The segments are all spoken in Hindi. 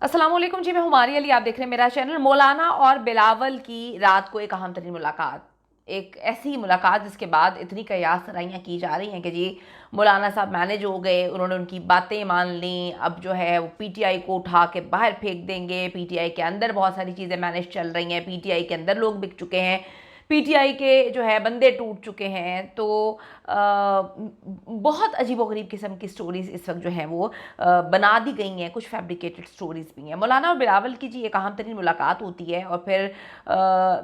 अस्सलाम वालेकुम जी, मैं हुमारी अली, आप देख रहे हैं मेरा चैनल। मौलाना और बिलावल की रात को एक अहम तरीन मुलाकात, एक ऐसी मुलाकात जिसके बाद इतनी कयास सराइयाँ की जा रही हैं कि जी मौलाना साहब मैनेज हो गए, उन्होंने उनकी बातें मान ली। अब जो है वो पीटीआई को उठा के बाहर फेंक देंगे। पीटीआई के अंदर बहुत सारी चीज़ें मैनेज चल रही हैं, पीटीआई के अंदर लोग बिक चुके हैं, पीटीआई के जो है बंदे टूट चुके हैं। तो बहुत अजीबोगरीब किस्म की स्टोरीज इस वक्त जो है वो बना दी गई हैं, कुछ फैब्रिकेटेड स्टोरीज भी हैं। मौलाना और बिलावल की जी एक अहम तरीन मुलाकात होती है और फिर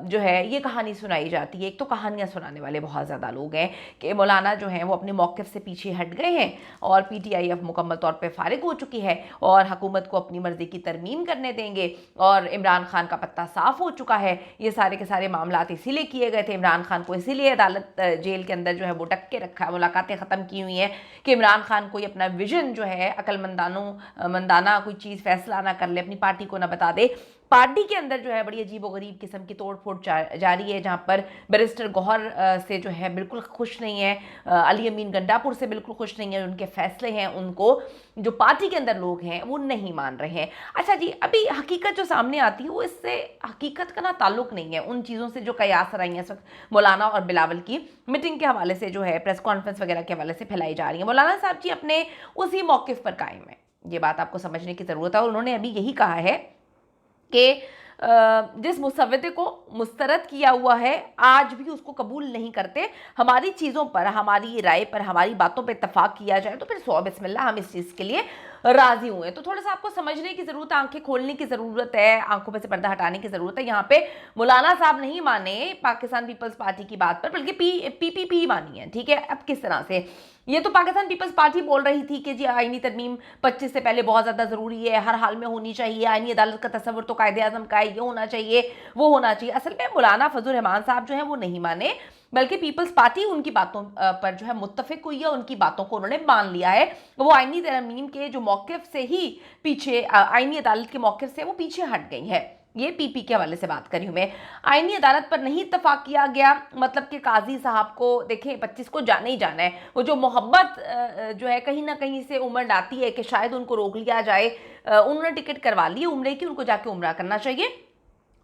जो है ये कहानी सुनाई जाती है। एक तो कहानियाँ सुनाने वाले बहुत ज़्यादा लोग हैं कि मौलाना जो हैं वो अपने मौक़िफ़ से पीछे हट गए हैं और पीटीआई अब मुकम्मल तौर पर फारिग हो चुकी है और हुकूमत को अपनी मर्ज़ी की तरमीम करने देंगे और इमरान खान का पत्ता साफ़ हो चुका है। ये सारे के सारे मामला इसीलिए किए गए थे, इमरान खान को इसीलिए अदालत जेल के अंदर जो है वो डक के रखा है, मुलाकातें ख़त्म की हुई हैं कि इमरान खान कोई अपना विजन जो है मंदाना कोई चीज़ फैसला ना कर ले, अपनी पार्टी को ना बता दे। पार्टी के अंदर जो है बड़ी अजीब व गरीब किस्म की तोड़ फोड़ जारी है, जहाँ पर बैरिस्टर गौहर से जो है बिल्कुल खुश नहीं है, अली अमीन गंडापुर से बिल्कुल खुश नहीं है। उनके फैसले हैं उनको जो पार्टी के अंदर लोग हैं वो नहीं मान रहे हैं। अच्छा जी, अभी हकीकत जो सामने आती है वो इससे हकीकत का ना ताल्लुक नहीं है उन चीज़ों से जो कयास रही हैं इस वक्त मौलाना और बिलावल की मीटिंग के हवाले से, जो है प्रेस कॉन्फ्रेंस वगैरह के हवाले से फैलाई जा रही है। मौलाना साहब जी अपने उसी मौक़िफ़ पर कायम है, ये बात आपको समझने की ज़रूरत है। और उन्होंने अभी यही कहा है कि जिस मुसव्वदे को मुस्तरद किया हुआ है आज भी उसको कबूल नहीं करते। हमारी चीज़ों पर, हमारी राय पर, हमारी बातों पर इत्तफाक किया जाए तो फिर सौ बिस्मिल्लाह, हम इस चीज़ के लिए राजी हुए। तो थोड़ा सा आपको समझने की ज़रूरत है, आंखें खोलने की ज़रूरत है, आंखों पे से पर्दा हटाने की ज़रूरत है। यहाँ पे मौलाना साहब नहीं माने पाकिस्तान पीपल्स पार्टी की बात पर, बल्कि पीपीपी मानी है। ठीक है, अब किस तरह से ये तो पाकिस्तान पीपल्स पार्टी बोल रही थी कि जी आईनी तरमीम 25 से पहले बहुत ज़्यादा ज़रूरी है, हर हाल में होनी चाहिए, आईनी अदालत का तस्वुर तो कायदे आज़म का है, ये होना चाहिए, वो होना चाहिए। असल में मौलाना फजल रहमान साहब जो है वो नहीं माने, बल्कि पीपल्स पार्टी उनकी बातों पर जो है मुत्तफिक हुई है, उनकी बातों को उन्होंने मान लिया है। वो आईनी तरमीम के जो मौक़िफ़ से ही पीछे, आईनी अदालत के मौक़िफ़ से वो पीछे हट गई है। ये पीपी के हवाले से बात करी हूँ मैं। आईनी अदालत पर नहीं इत्तफाक किया गया, मतलब कि काजी साहब को देखें 25 को जाना ही जाना है। वो जो मोहब्बत जो है कहीं ना कहीं से उमड़ आती है कि शायद उनको रोक लिया जाए, उन्होंने टिकट करवा ली उम्रे की, उनको जाके उम्रा करना चाहिए,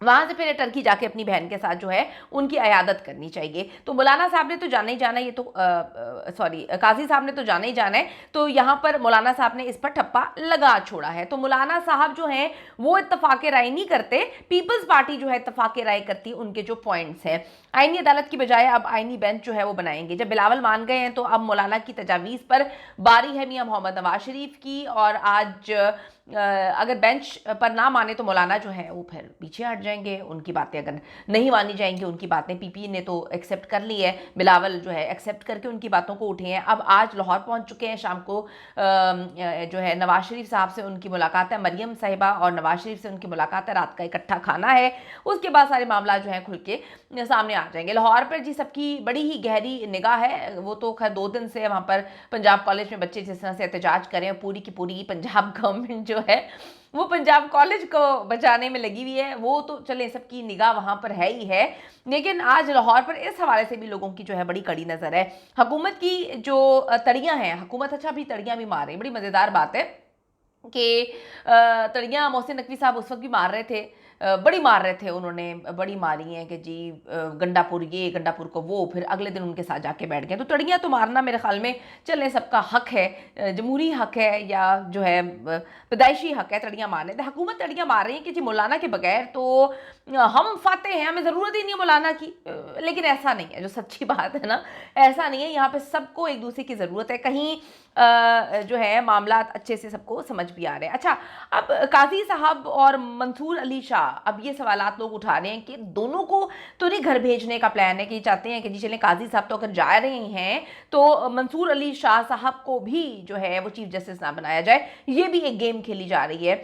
वहाँ से फिर टर्की जाके अपनी बहन के साथ जो है उनकी अयादत करनी चाहिए। तो मौलाना साहब ने तो जाना ही जाना है, ये तो सॉरी काजी साहब ने तो जाना ही जाना है। तो यहाँ पर मौलाना साहब ने इस पर ठप्पा लगा छोड़ा है। तो मौलाना साहब जो हैं वो इत्तफाक राय नहीं करते, पीपल्स पार्टी जो है इत्तफाक राय करती है उनके जो पॉइंट्स हैं। आईनी अदालत की बजाय अब आईनी बेंच जो है वो बनाएंगे। जब बिलावल मान गए हैं तो अब मौलाना की तजावीज़ पर बारी है मियाँ मोहम्मद नवाज शरीफ की। और आज अगर बेंच पर ना माने तो मौलाना जो है वो फिर पीछे हट जाएंगे, उनकी बातें अगर नहीं मानी जाएंगी, उनकी बातें पीपी ने तो एक्सेप्ट कर ली है, बिलावल जो है एक्सेप्ट करके उनकी बातों को उठे हैं। अब आज लाहौर पहुंच चुके हैं, शाम को जो है नवाज शरीफ साहब से उनकी मुलाकात है, मरियम साहिबा और नवाज शरीफ से उनकी मुलाकात है, रात का इकट्ठा खाना है, उसके बाद सारे मामला जो है खुल के सामने आ जाएंगे। लाहौर पर जी सबकी बड़ी ही गहरी निगाह है। वो तो खैर 2 दिन से वहाँ पर पंजाब कॉलेज में बच्चे जिस तरह से एहतजाज करें, पूरी की पूरी पंजाब गवर्नमेंट जो है वो पंजाब कॉलेज को बचाने में लगी हुई है, वो तो चले सबकी निगाह वहाँ पर है ही है। लेकिन आज लाहौर पर इस हवाले से भी लोगों की जो है बड़ी कड़ी नज़र है। हुकूमत की जो तड़ियाँ हैं, हुकूमत अच्छा भी तड़ियाँ भी मार रही है, बड़ी मज़ेदार बात है कि तड़ियाँ मोहसिन नकवी साहब उस वक्त भी मार रहे थे, बड़ी मार रहे थे, उन्होंने बड़ी मारी हैं कि जी गंडापुर ये, गंडापुर को वो, फिर अगले दिन उनके साथ जाके बैठ गए। तो तड़ियाँ तो मारना मेरे ख्याल में चले सबका हक है, जमहूरी हक है या जो है पैदाइशी हक है तड़ियाँ मारने। तो हुकूमत तड़ियाँ मार रही है कि जी मौलाना के बगैर तो हम फाते हैं, हमें ज़रूरत ही नहीं है मौलाना की। लेकिन ऐसा नहीं है, जो सच्ची बात है ना, ऐसा नहीं है। यहाँ पे सबको एक दूसरे की ज़रूरत है, कहीं जो है मामला अच्छे से सबको समझ भी आ रहे हैं। अच्छा, अब काजी साहब और मंसूर अली शाह, अब ये सवालात लोग उठा रहे हैं कि दोनों को तो नहीं घर भेजने का प्लान है, कि चाहते हैं कि जी चलें काजी साहब तो अगर जा रहे हैं तो मंसूर अली शाह साहब को भी जो है वो चीफ जस्टिस ना बनाया जाए। ये भी एक गेम खेली जा रही है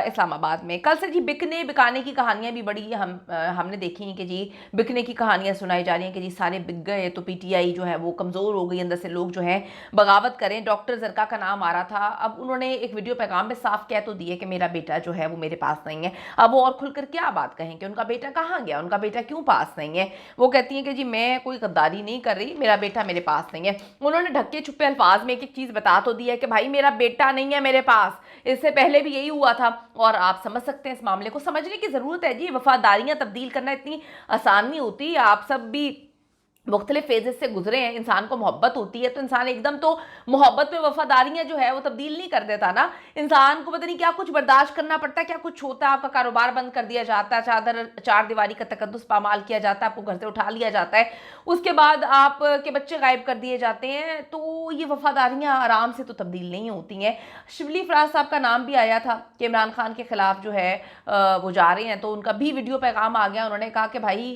इस्लामाबाद में। कल से जी बिकने बिकाने की कहानियां भी बड़ी हमने देखी हैं कि जी बिकने की कहानियां सुनाई जा रही हैं कि जी सारे बिक गए तो पीटीआई जो है वो कमज़ोर हो गई, अंदर से लोग जो है बगावत करें। डॉक्टर जरका का नाम आ रहा था, अब उन्होंने एक वीडियो पैगाम में साफ कह तो दिए कि मेरा बेटा जो है वो मेरे पास नहीं है। अब वो और खुल खुलकर क्या बात कहें कि उनका बेटा कहाँ गया, उनका बेटा क्यों पास नहीं है। वो कहती हैं कि जी मैं कोई गद्दारी नहीं कर रही, मेरा बेटा मेरे पास नहीं है। उन्होंने ढक्के छुपे अल्फाज में एक एक चीज़ बता तो दी है कि भाई मेरा बेटा नहीं है मेरे पास, इससे पहले भी यही हुआ था। और आप समझ सकते हैं इस मामले को, समझने की ज़रूरत है जी। वफादारियाँ तब्दील करना इतनी आसान नहीं होती। आप सब भी मुख्तलिफ फेजेस से गुजरे हैं। इंसान को मोहब्बत होती है तो इंसान एकदम तो मोहब्बत में वफादारियां जो है वो तब्दील नहीं कर देता ना। इंसान को पता नहीं क्या कुछ बर्दाश्त करना पड़ता है, क्या कुछ होता है। आपका कारोबार बंद कर दिया जाता है, चार दीवारी का तकद्दुस पामाल किया जाता है, आपको घर से उठा लिया जाता है, उसके बाद आपके बच्चे गायब कर दिए जाते हैं। तो ये वफादारियां आराम से तो तब्दील नहीं होती हैं। शिबली फराज साहब का नाम भी आया था कि इमरान खान के खिलाफ जो है वो जा रहे हैं, तो उनका भी वीडियो पैगाम आ गया। उन्होंने कहा कि भाई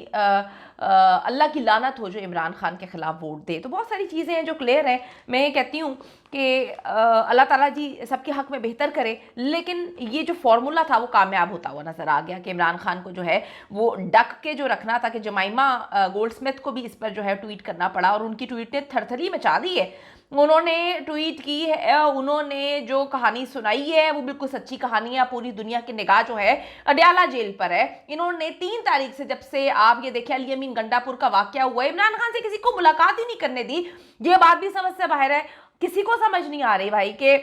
अल्लाह की लानत हो जो इमरान खान के खिलाफ वोट दे। तो बहुत सारी चीज़ें हैं जो क्लियर हैं। मैं ये कहती हूँ कि अल्लाह ताला जी सबके हक में बेहतर करे, लेकिन ये जो फार्मूला था वो कामयाब होता हुआ नजर आ गया कि इमरान खान को जो है वो डक के जो रखना था कि जमाइमा गोल्ड स्मिथ को भी इस पर जो है ट्वीट करना पड़ा, और उनकी ट्वीट ने थरथरी मचा दी है। उन्होंने ट्वीट की है, उन्होंने जो कहानी सुनाई है वो बिल्कुल सच्ची कहानी है। पूरी दुनिया की निगाह जो है अडयाला जेल पर है। इन्होंने 3 तारीख से, जब से आप ये देखें अली अमीन गंडापुर का वाकया हुआ है, इमरान खान से किसी को मुलाकात ही नहीं करने दी। ये बात भी समझ से बाहर है। किसी को समझ नहीं आ रही भाई कि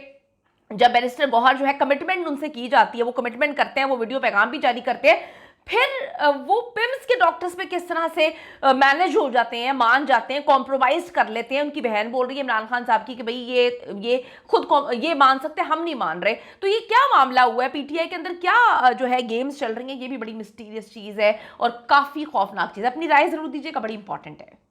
जब बैरिस्टर गौहर जो है कमिटमेंट उनसे की जाती है, वो कमिटमेंट करते हैं, वो वीडियो पैगाम भी जारी करते हैं, फिर वो पिम्स के डॉक्टर्स पे किस तरह से मैनेज हो जाते हैं, मान जाते हैं, कॉम्प्रोमाइज कर लेते हैं। उनकी बहन बोल रही है इमरान खान साहब की कि भाई ये खुद ये मान सकते हैं, हम नहीं मान रहे। तो ये क्या मामला हुआ है, पीटीआई के अंदर क्या जो है गेम्स चल रही हैं, ये भी बड़ी मिस्टीरियस चीज़ है और काफ़ी खौफनाक चीज़ है। अपनी राय ज़रूर दीजिएगा, बड़ी इंपॉर्टेंट है।